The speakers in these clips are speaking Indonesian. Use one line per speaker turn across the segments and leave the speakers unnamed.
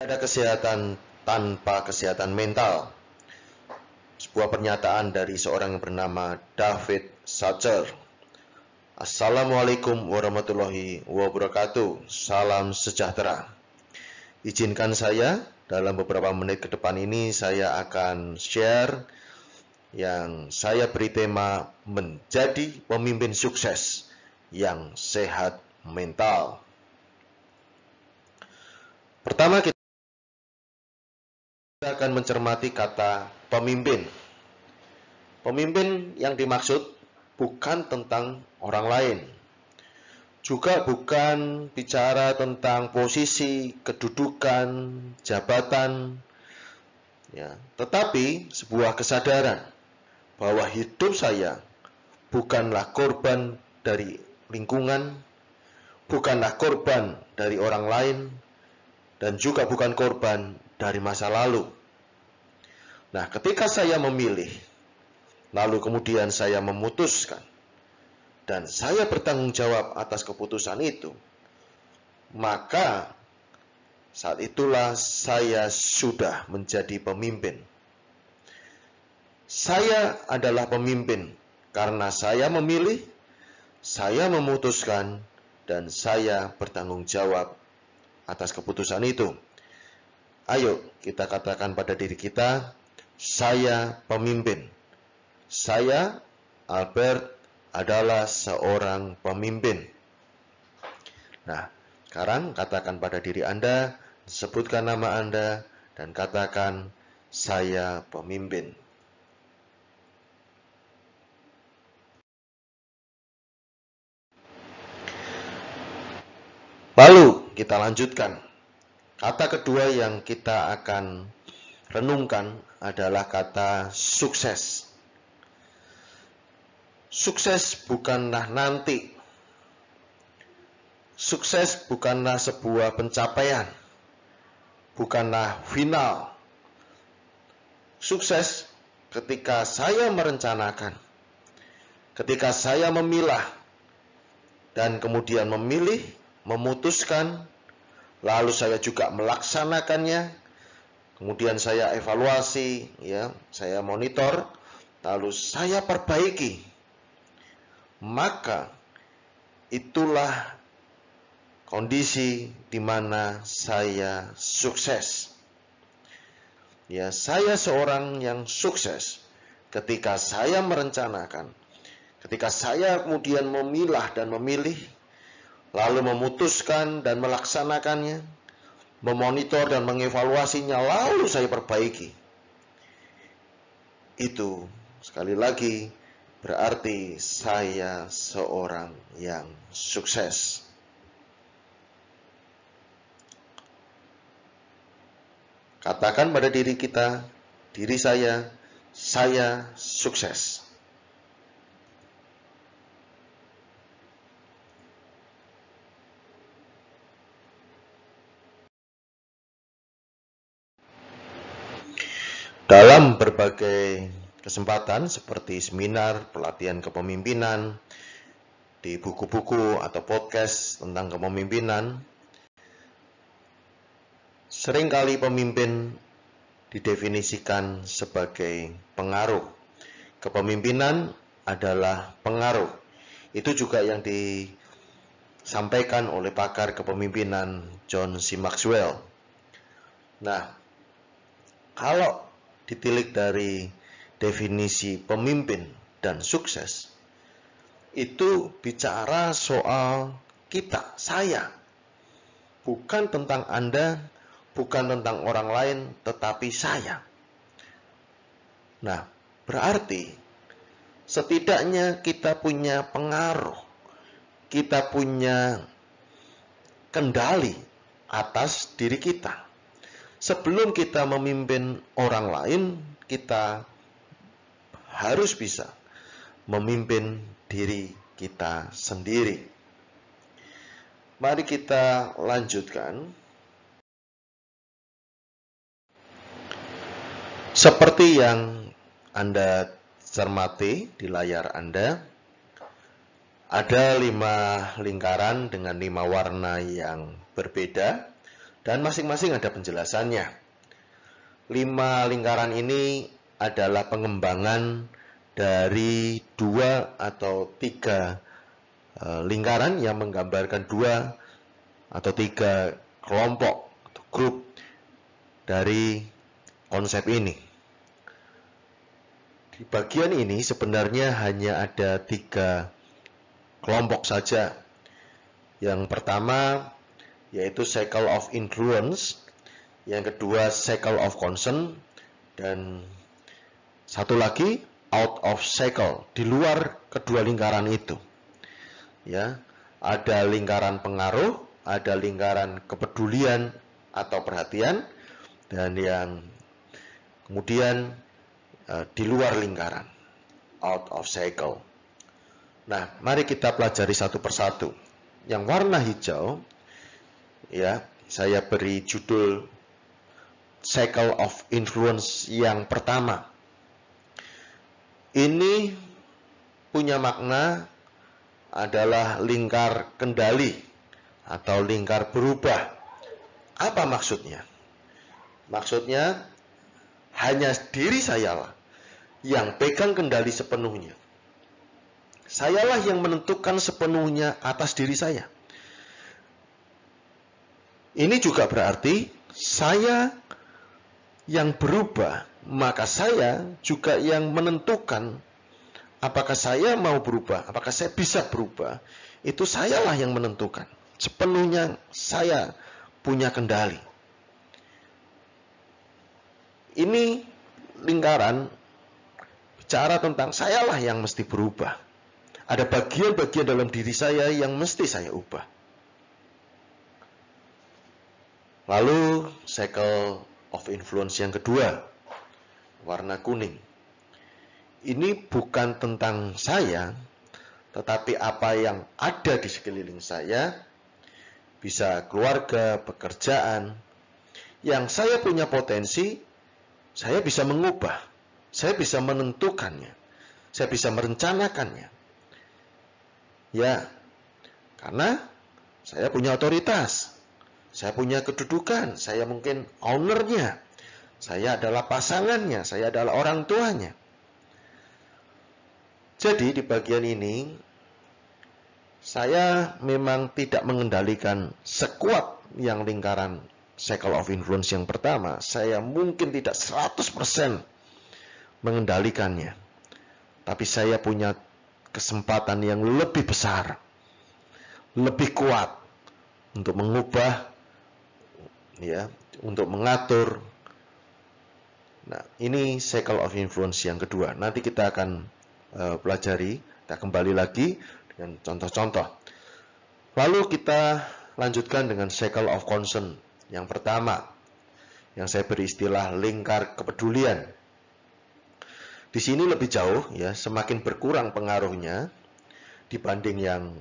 Ada kesehatan tanpa kesehatan mental. Sebuah pernyataan dari seorang yang bernama David Satcher. Assalamualaikum warahmatullahi wabarakatuh. Salam sejahtera. Izinkan saya dalam beberapa menit ke depan ini saya akan share yang saya beri tema menjadi pemimpin sukses yang sehat mental. Pertama, kita akan mencermati kata pemimpin. Pemimpin yang dimaksud bukan tentang orang lain, juga bukan bicara tentang posisi, kedudukan, jabatan, tetapi sebuah kesadaran bahwa hidup saya bukanlah korban dari lingkungan, bukanlah korban dari orang lain, dan juga bukan korban dari masa lalu. Nah, ketika saya memilih, lalu kemudian saya memutuskan, dan saya bertanggung jawab atas keputusan itu, maka saat itulah saya sudah menjadi pemimpin. Saya adalah pemimpin karena saya memilih, saya memutuskan, dan saya bertanggung jawab atas keputusan itu. Ayo kita katakan pada diri kita, saya pemimpin. Saya, Albert, adalah seorang pemimpin. Nah, sekarang katakan pada diri Anda, sebutkan nama Anda, dan katakan, saya pemimpin. Lalu kita lanjutkan. Kata kedua yang kita akan renungkan adalah kata sukses. Sukses bukanlah nanti. Sukses bukanlah sebuah pencapaian. Bukanlah final. Sukses ketika saya merencanakan. Ketika saya memilah. Dan kemudian memilih, memutuskan, lalu saya juga melaksanakannya, kemudian saya evaluasi, saya monitor, lalu saya perbaiki. Maka itulah kondisi di mana saya sukses. Saya seorang yang sukses ketika saya merencanakan, ketika saya kemudian memilah dan memilih, lalu memutuskan dan melaksanakannya, memonitor dan mengevaluasinya, lalu saya perbaiki. Itu sekali lagi berarti saya seorang yang sukses. Katakan pada diri kita, diri saya sukses. Dalam berbagai kesempatan seperti seminar, pelatihan kepemimpinan, di buku-buku atau podcast tentang kepemimpinan, seringkali pemimpin didefinisikan sebagai pengaruh. Kepemimpinan adalah pengaruh. Itu juga yang disampaikan oleh pakar kepemimpinan John C. Maxwell. Nah, kalau ditilik dari definisi pemimpin dan sukses, itu bicara soal kita, saya. Bukan tentang Anda, bukan tentang orang lain, tetapi saya. Nah, berarti setidaknya kita punya pengaruh, kita punya kendali atas diri kita. Sebelum kita memimpin orang lain, kita harus bisa memimpin diri kita sendiri. Mari kita lanjutkan. Seperti yang Anda cermati di layar Anda, ada 5 lingkaran dengan 5 warna yang berbeda. Dan masing-masing ada penjelasannya. 5 lingkaran ini adalah pengembangan dari 2 atau 3 lingkaran yang menggambarkan 2 atau 3 kelompok atau grup dari konsep ini. Di bagian ini sebenarnya hanya ada 3 kelompok saja. Yang pertama yaitu cycle of influence, yang kedua cycle of concern, dan satu lagi out of cycle, di luar kedua lingkaran itu. Ya, ada lingkaran pengaruh, ada lingkaran kepedulian atau perhatian, dan yang kemudian di luar lingkaran, out of cycle. Nah, mari kita pelajari satu persatu. Yang warna hijau, ya, saya beri judul cycle of influence yang pertama. Ini punya makna adalah lingkar kendali atau lingkar berubah. Apa maksudnya? Maksudnya hanya diri sayalah yang pegang kendali sepenuhnya. Sayalah yang menentukan sepenuhnya atas diri saya. Ini juga berarti saya yang berubah, maka saya juga yang menentukan apakah saya mau berubah, apakah saya bisa berubah. Itu sayalah yang menentukan. Sepenuhnya saya punya kendali. Ini lingkaran bicara tentang sayalah yang mesti berubah. Ada bagian-bagian dalam diri saya yang mesti saya ubah. Lalu cycle of influence yang kedua, warna kuning. Ini bukan tentang saya, tetapi apa yang ada di sekeliling saya, bisa keluarga, pekerjaan, yang saya punya potensi, saya bisa mengubah, saya bisa menentukannya, saya bisa merencanakannya. Ya, karena saya punya otoritas. Saya punya kedudukan, saya mungkin ownernya, saya adalah pasangannya, saya adalah orang tuanya. Jadi di bagian ini, saya memang tidak mengendalikan sekuat yang lingkaran cycle of influence yang pertama. Saya mungkin tidak 100% mengendalikannya. Tapi saya punya kesempatan yang lebih besar, lebih kuat untuk mengubah, ya, untuk mengatur. Nah, ini cycle of influence yang kedua. Nanti kita akan pelajari, kita kembali lagi dengan contoh-contoh. Lalu kita lanjutkan dengan cycle of concern yang pertama, yang saya beri istilah lingkar kepedulian. Di sini lebih jauh, ya, semakin berkurang pengaruhnya dibanding yang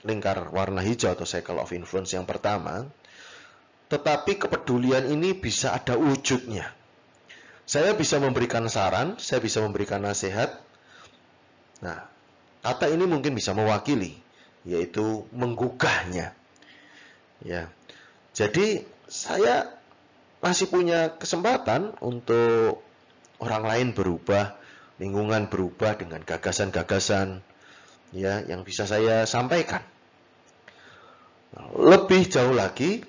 lingkar warna hijau atau cycle of influence yang pertama. Tetapi kepedulian ini bisa ada wujudnya. Saya bisa memberikan saran, saya bisa memberikan nasihat. Nah, kata ini mungkin bisa mewakili, yaitu menggugahnya. Ya, jadi saya masih punya kesempatan untuk orang lain berubah, lingkungan berubah dengan gagasan-gagasan, ya, yang bisa saya sampaikan. Nah, lebih jauh lagi,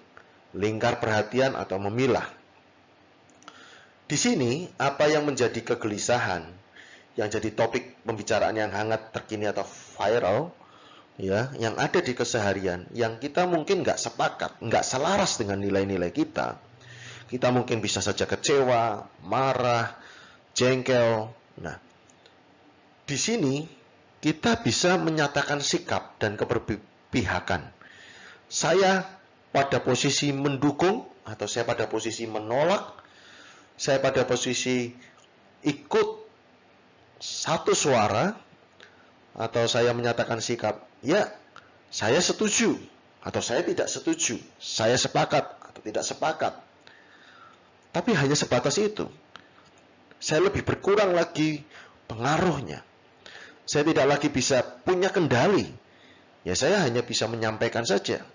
lingkar perhatian atau memilah. Di sini, apa yang menjadi kegelisahan, yang jadi topik pembicaraan yang hangat, terkini atau viral, ya, yang ada di keseharian, yang kita mungkin nggak sepakat, nggak selaras dengan nilai-nilai kita. Kita mungkin bisa saja kecewa, marah, jengkel. Nah, di sini kita bisa menyatakan sikap dan keberpihakan. Saya pada posisi mendukung, atau saya pada posisi menolak, saya pada posisi ikut satu suara, atau saya menyatakan sikap, ya, saya setuju, atau saya tidak setuju, saya sepakat, atau tidak sepakat. Tapi hanya sebatas itu. Saya lebih berkurang lagi pengaruhnya. Saya tidak lagi bisa punya kendali. Ya, saya hanya bisa menyampaikan saja.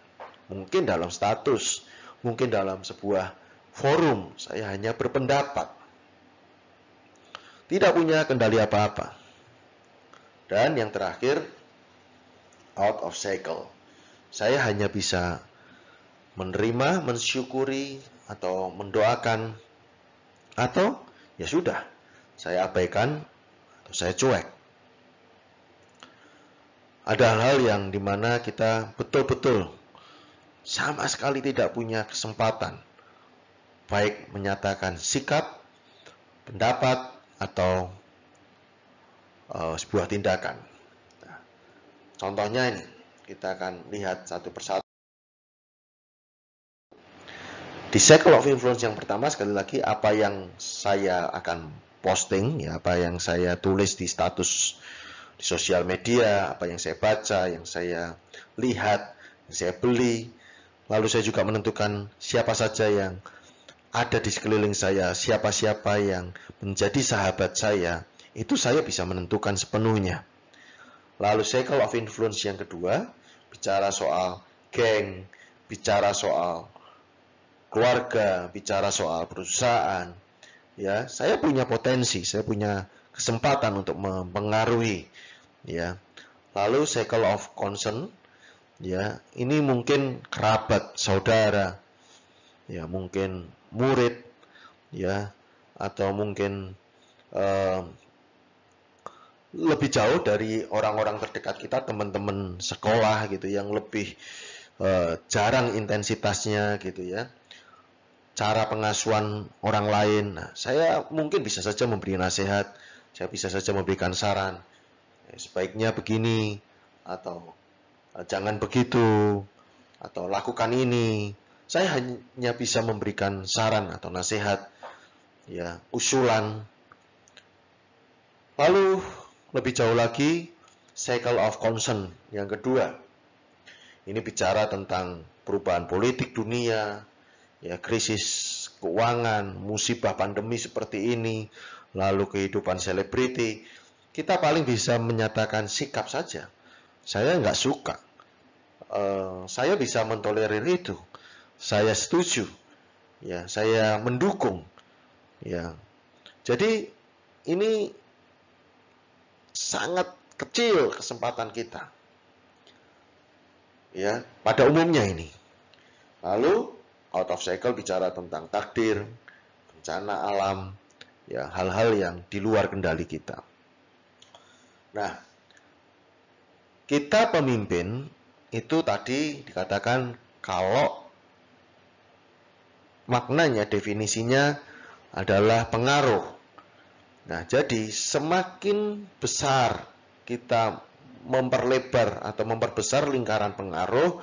Mungkin dalam status, mungkin dalam sebuah forum saya hanya berpendapat, tidak punya kendali apa-apa. Dan yang terakhir, out of cycle. Saya hanya bisa menerima, mensyukuri, atau mendoakan, atau ya sudah, saya abaikan, atau saya cuek. Ada hal-hal yang dimana kita betul-betul sama sekali tidak punya kesempatan, baik menyatakan sikap, pendapat, atau sebuah tindakan. Nah, contohnya ini, kita akan lihat satu persatu. Di circle of influence yang pertama, sekali lagi, apa yang saya akan posting, ya, apa yang saya tulis di status di sosial media, apa yang saya baca, yang saya lihat, yang saya beli. Lalu saya juga menentukan siapa saja yang ada di sekeliling saya, siapa-siapa yang menjadi sahabat saya, itu saya bisa menentukan sepenuhnya. Lalu circle of influence yang kedua, bicara soal geng, bicara soal keluarga, bicara soal perusahaan. Ya, saya punya potensi, saya punya kesempatan untuk mempengaruhi. Ya, lalu circle of concern, ya, ini mungkin kerabat, saudara, ya, mungkin murid, ya, atau mungkin lebih jauh dari orang-orang terdekat kita, teman-teman sekolah gitu, yang lebih jarang intensitasnya gitu ya. Cara pengasuhan orang lain. Nah, saya mungkin bisa saja memberi nasihat, saya bisa saja memberikan saran. Sebaiknya begini, atau jangan begitu, atau lakukan ini. Saya hanya bisa memberikan saran atau nasihat, ya, usulan. Lalu lebih jauh lagi, cycle of concern yang kedua. Ini bicara tentang perubahan politik dunia, ya, krisis keuangan, musibah pandemi seperti ini, lalu kehidupan selebriti. Kita paling bisa menyatakan sikap saja. Saya nggak suka. Saya bisa mentolerir itu. Saya setuju. Ya, saya mendukung. Ya. Jadi ini sangat kecil kesempatan kita. Ya, pada umumnya ini. Lalu out of cycle bicara tentang takdir, bencana alam, ya, hal-hal yang di luar kendali kita. Nah, kita pemimpin itu tadi dikatakan kalau maknanya, definisinya adalah pengaruh. Nah, jadi semakin besar kita memperlebar atau memperbesar lingkaran pengaruh,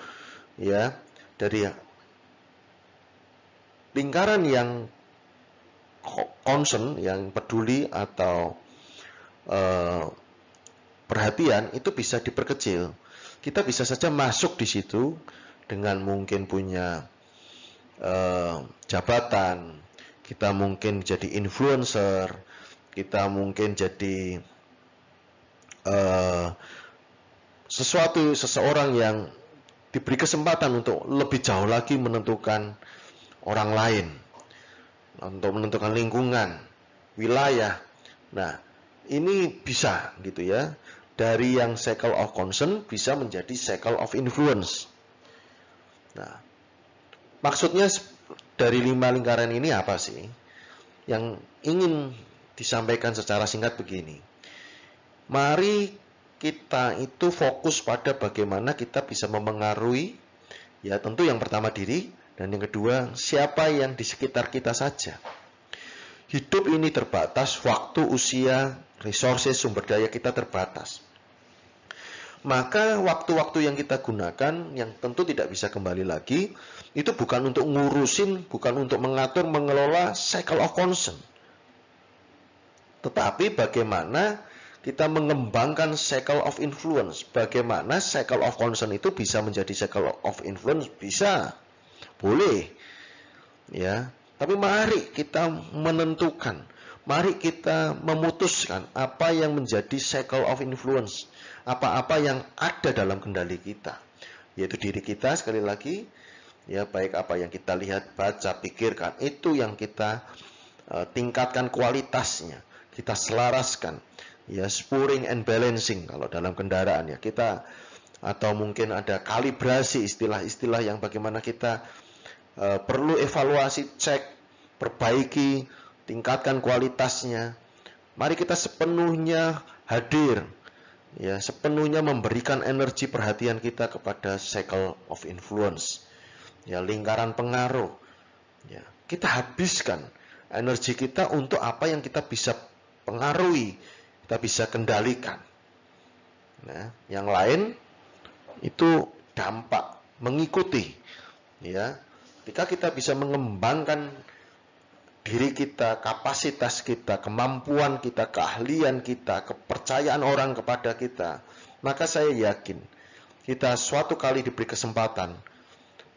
ya, dari lingkaran yang concern, yang peduli atau perhatian, itu bisa diperkecil. Kita bisa saja masuk di situ dengan mungkin punya jabatan, kita mungkin jadi influencer, kita mungkin jadi seseorang yang diberi kesempatan untuk lebih jauh lagi menentukan orang lain, untuk menentukan lingkungan, wilayah. Nah, ini bisa gitu ya, dari yang circle of concern bisa menjadi circle of influence. Nah, maksudnya dari 5 lingkaran ini apa sih? Yang ingin disampaikan secara singkat begini. Mari kita itu fokus pada bagaimana kita bisa memengaruhi, ya, tentu yang pertama diri, dan yang kedua siapa yang di sekitar kita saja. Hidup ini terbatas, waktu, usia, resources, sumber daya kita terbatas. Maka waktu-waktu yang kita gunakan, yang tentu tidak bisa kembali lagi, itu bukan untuk ngurusin, bukan untuk mengatur, mengelola cycle of concern. Tetapi bagaimana kita mengembangkan cycle of influence. Bagaimana cycle of concern itu bisa menjadi cycle of influence? Bisa, boleh, ya. Tapi mari kita menentukan, mari kita memutuskan apa yang menjadi cycle of influence, apa-apa yang ada dalam kendali kita, yaitu diri kita sekali lagi, Ya, baik apa yang kita lihat, baca, pikirkan, itu yang kita tingkatkan kualitasnya, kita selaraskan. Ya, spurring and balancing kalau dalam kendaraan ya. Kita atau mungkin ada kalibrasi, istilah-istilah yang bagaimana kita perlu evaluasi, cek, perbaiki, tingkatkan kualitasnya. Mari kita sepenuhnya hadir, ya, sepenuhnya memberikan energi perhatian kita kepada circle of influence, ya, lingkaran pengaruh. Ya, kita habiskan energi kita untuk apa yang kita bisa pengaruhi, kita bisa kendalikan. Nah, yang lain itu dampak mengikuti, ya. Ketika kita bisa mengembangkan diri kita, kapasitas kita, kemampuan kita, keahlian kita, kepercayaan orang kepada kita, maka saya yakin kita suatu kali diberi kesempatan,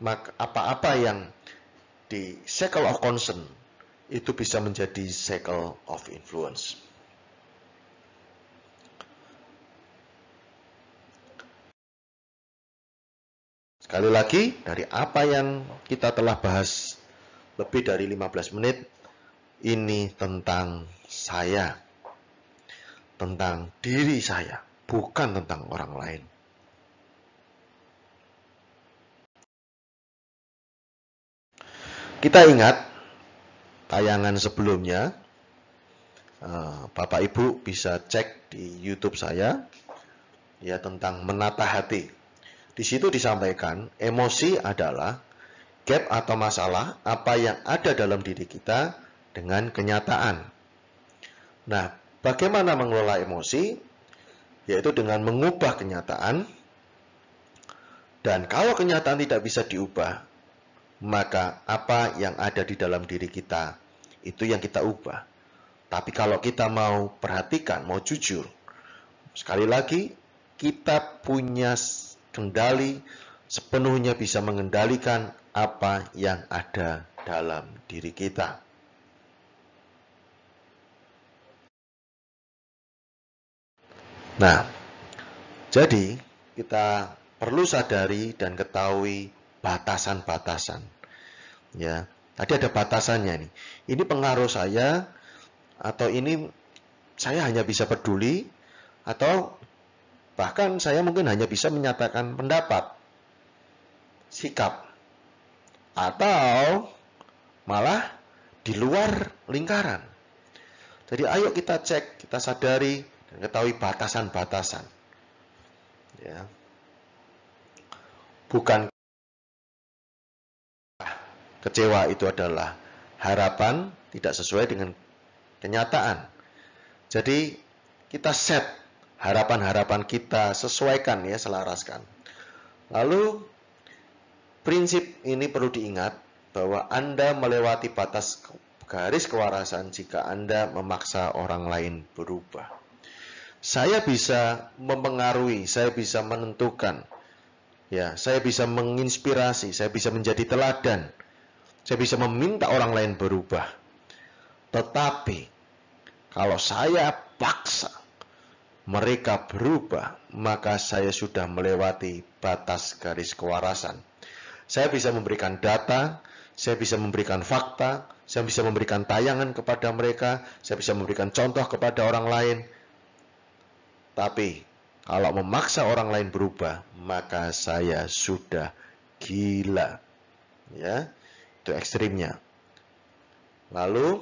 maka apa-apa yang di circle of concern itu bisa menjadi circle of influence. Sekali lagi, dari apa yang kita telah bahas lebih dari 15 menit, ini tentang saya, tentang diri saya, bukan tentang orang lain. Kita ingat tayangan sebelumnya, Bapak Ibu bisa cek di YouTube saya, ya, tentang menata hati. Di situ disampaikan, emosi adalah gap atau masalah apa yang ada dalam diri kita dengan kenyataan. Nah, bagaimana mengelola emosi? Yaitu dengan mengubah kenyataan. Dan kalau kenyataan tidak bisa diubah, maka apa yang ada di dalam diri kita, itu yang kita ubah. Tapi kalau kita mau perhatikan, mau jujur, sekali lagi, kita punya kendali, sepenuhnya bisa mengendalikan apa yang ada dalam diri kita. Nah, jadi kita perlu sadari dan ketahui batasan-batasan. Ya, tadi ada batasannya nih. Ini pengaruh saya, atau ini saya hanya bisa peduli, atau bahkan saya mungkin hanya bisa menyatakan pendapat, sikap, atau malah di luar lingkaran. Jadi ayo kita cek, kita sadari, dan ketahui batasan-batasan. Ya. Bukan kecewa itu adalah harapan tidak sesuai dengan kenyataan. Jadi kita set harapan-harapan kita, sesuaikan ya, selaraskan. Lalu prinsip ini perlu diingat bahwa Anda melewati batas garis kewarasan jika Anda memaksa orang lain berubah. Saya bisa mempengaruhi, saya bisa menentukan, ya, saya bisa menginspirasi, saya bisa menjadi teladan, saya bisa meminta orang lain berubah. Tetapi kalau saya paksa mereka berubah, maka saya sudah melewati batas garis kewarasan. Saya bisa memberikan data, saya bisa memberikan fakta, saya bisa memberikan tayangan kepada mereka, saya bisa memberikan contoh kepada orang lain. Tapi kalau memaksa orang lain berubah, maka saya sudah gila. Ya, itu ekstrimnya. Lalu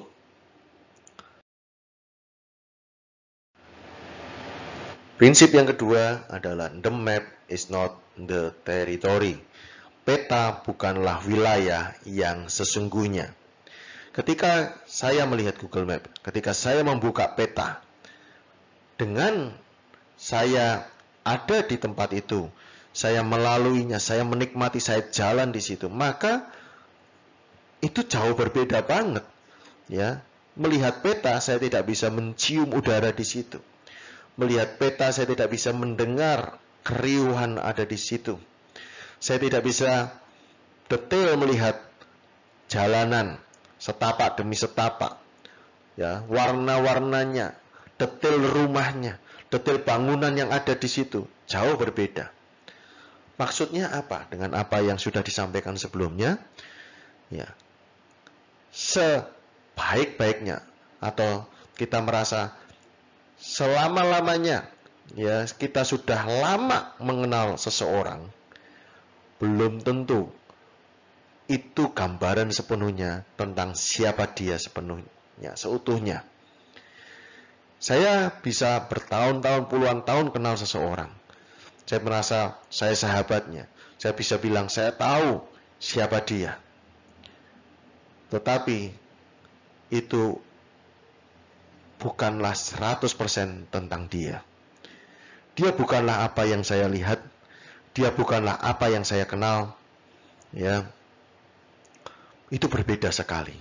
prinsip yang kedua adalah the map is not the territory. Peta bukanlah wilayah yang sesungguhnya. Ketika saya melihat Google Map, ketika saya membuka peta, dengan saya ada di tempat itu, saya melaluinya, saya menikmati, saya jalan di situ, maka itu jauh berbeda banget. Ya, melihat peta saya tidak bisa mencium udara di situ. Melihat peta saya tidak bisa mendengar keriuhan ada di situ. Saya tidak bisa detail melihat jalanan setapak demi setapak. Ya, warna-warnanya, detail rumahnya, detail bangunan yang ada di situ jauh berbeda. Maksudnya apa? Dengan apa yang sudah disampaikan sebelumnya, ya, sebaik-baiknya atau kita merasa selama-lamanya, ya, kita sudah lama mengenal seseorang, belum tentu itu gambaran sepenuhnya tentang siapa dia sepenuhnya, seutuhnya. Saya bisa bertahun-tahun, puluhan tahun kenal seseorang. Saya merasa saya sahabatnya. Saya bisa bilang saya tahu siapa dia. Tetapi itu bukanlah 100% tentang dia. Dia bukanlah apa yang saya lihat. Dia bukanlah apa yang saya kenal. Ya, itu berbeda sekali.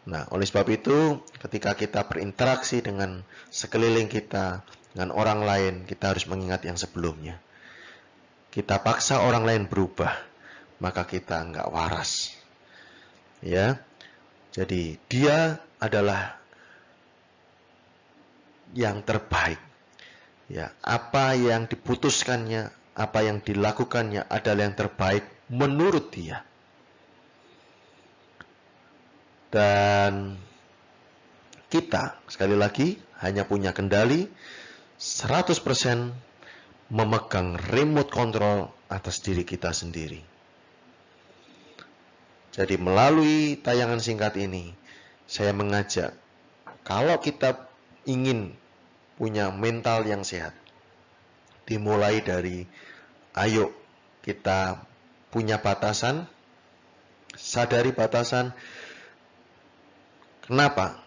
Nah, oleh sebab itu, ketika kita berinteraksi dengan sekeliling kita, dengan orang lain, kita harus mengingat yang sebelumnya. Kita paksa orang lain berubah, maka kita nggak waras. Ya, jadi dia adalah yang terbaik. Ya, apa yang diputuskannya, apa yang dilakukannya adalah yang terbaik menurut dia. Dan kita, sekali lagi, hanya punya kendali 100% memegang remote control atas diri kita sendiri. Jadi melalui tayangan singkat ini, saya mengajak, kalau kita ingin punya mental yang sehat, dimulai dari, ayo kita punya batasan, sadari batasan. Kenapa?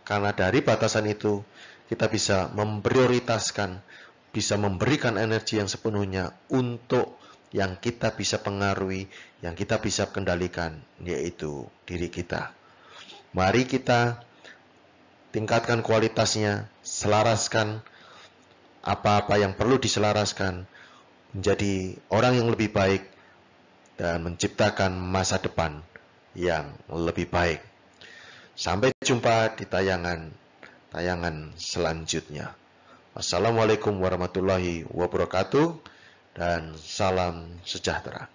Karena dari batasan itu kita bisa memprioritaskan, bisa memberikan energi yang sepenuhnya untuk yang kita bisa pengaruhi, yang kita bisa kendalikan, yaitu diri kita. Mari kita tingkatkan kualitasnya, selaraskan apa-apa yang perlu diselaraskan, menjadi orang yang lebih baik, dan menciptakan masa depan yang lebih baik. Sampai jumpa di tayangan selanjutnya. Wassalamualaikum warahmatullahi wabarakatuh dan salam sejahtera.